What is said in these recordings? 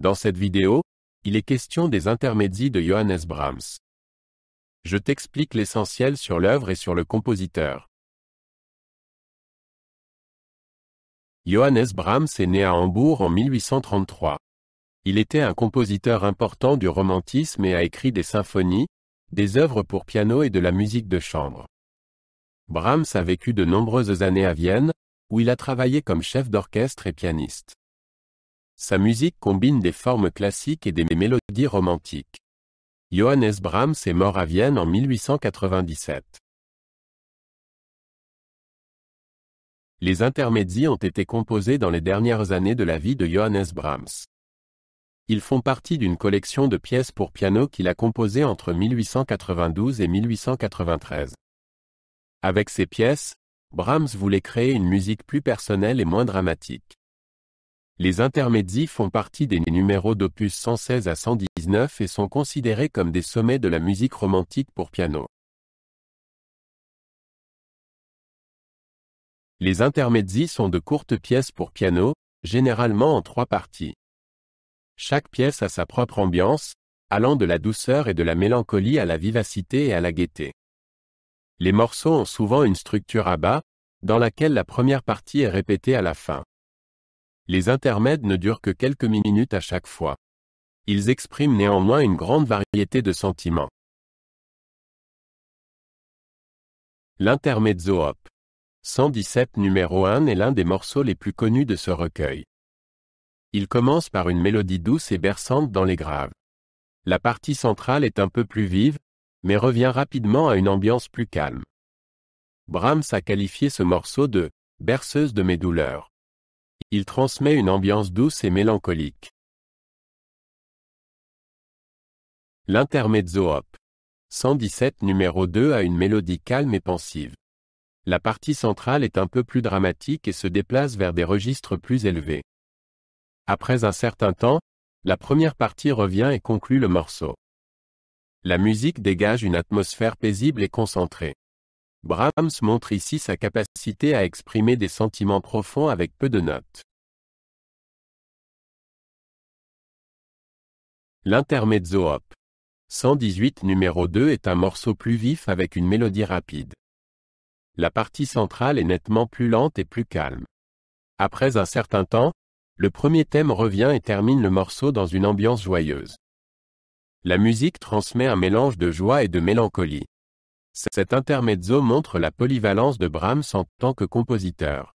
Dans cette vidéo, il est question des intermédiaires de Johannes Brahms. Je t'explique l'essentiel sur l'œuvre et sur le compositeur. Johannes Brahms est né à Hambourg en 1833. Il était un compositeur important du romantisme et a écrit des symphonies, des œuvres pour piano et de la musique de chambre. Brahms a vécu de nombreuses années à Vienne, où il a travaillé comme chef d'orchestre et pianiste. Sa musique combine des formes classiques et des mélodies romantiques. Johannes Brahms est mort à Vienne en 1897. Les intermédiaires ont été composés dans les dernières années de la vie de Johannes Brahms. Ils font partie d'une collection de pièces pour piano qu'il a composées entre 1892 et 1893. Avec ces pièces, Brahms voulait créer une musique plus personnelle et moins dramatique. Les intermédiaires font partie des numéros d'opus 116 à 119 et sont considérés comme des sommets de la musique romantique pour piano. Les intermédiaires sont de courtes pièces pour piano, généralement en 3 parties. Chaque pièce a sa propre ambiance, allant de la douceur et de la mélancolie à la vivacité et à la gaieté. Les morceaux ont souvent une structure à bas, dans laquelle la première partie est répétée à la fin. Les intermèdes ne durent que quelques minutes à chaque fois. Ils expriment néanmoins une grande variété de sentiments. L'Intermezzo op. 117 numéro 1 est l'un des morceaux les plus connus de ce recueil. Il commence par une mélodie douce et berçante dans les graves. La partie centrale est un peu plus vive, mais revient rapidement à une ambiance plus calme. Brahms a qualifié ce morceau de « berceuse de mes douleurs ». Il transmet une ambiance douce et mélancolique. L'Intermezzo op. 117 numéro 2 a une mélodie calme et pensive. La partie centrale est un peu plus dramatique et se déplace vers des registres plus élevés. Après un certain temps, la première partie revient et conclut le morceau. La musique dégage une atmosphère paisible et concentrée. Brahms montre ici sa capacité à exprimer des sentiments profonds avec peu de notes. L'Intermezzo op. 118 numéro 2 est un morceau plus vif avec une mélodie rapide. La partie centrale est nettement plus lente et plus calme. Après un certain temps, le premier thème revient et termine le morceau dans une ambiance joyeuse. La musique transmet un mélange de joie et de mélancolie. Cet intermezzo montre la polyvalence de Brahms en tant que compositeur.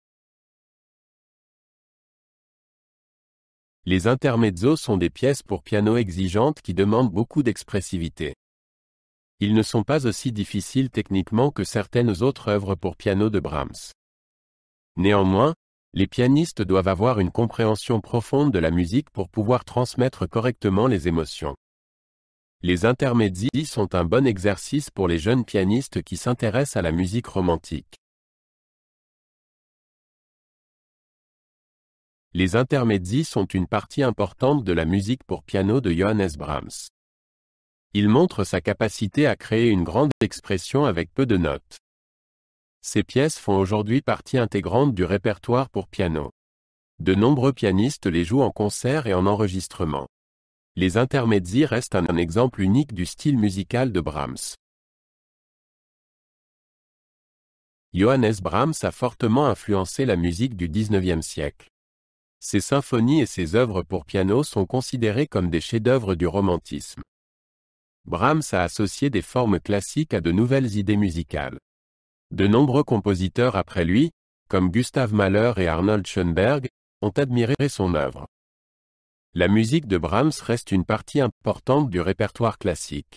Les intermezzos sont des pièces pour piano exigeantes qui demandent beaucoup d'expressivité. Ils ne sont pas aussi difficiles techniquement que certaines autres œuvres pour piano de Brahms. Néanmoins, les pianistes doivent avoir une compréhension profonde de la musique pour pouvoir transmettre correctement les émotions. Les intermédiaires sont un bon exercice pour les jeunes pianistes qui s'intéressent à la musique romantique. Les intermédiaires sont une partie importante de la musique pour piano de Johannes Brahms. Il montre sa capacité à créer une grande expression avec peu de notes. Ces pièces font aujourd'hui partie intégrante du répertoire pour piano. De nombreux pianistes les jouent en concert et en enregistrement. Les intermédiaires restent un exemple unique du style musical de Brahms. Johannes Brahms a fortement influencé la musique du XIXe siècle. Ses symphonies et ses œuvres pour piano sont considérées comme des chefs-d'œuvre du romantisme. Brahms a associé des formes classiques à de nouvelles idées musicales. De nombreux compositeurs après lui, comme Gustav Mahler et Arnold Schoenberg, ont admiré son œuvre. La musique de Brahms reste une partie importante du répertoire classique.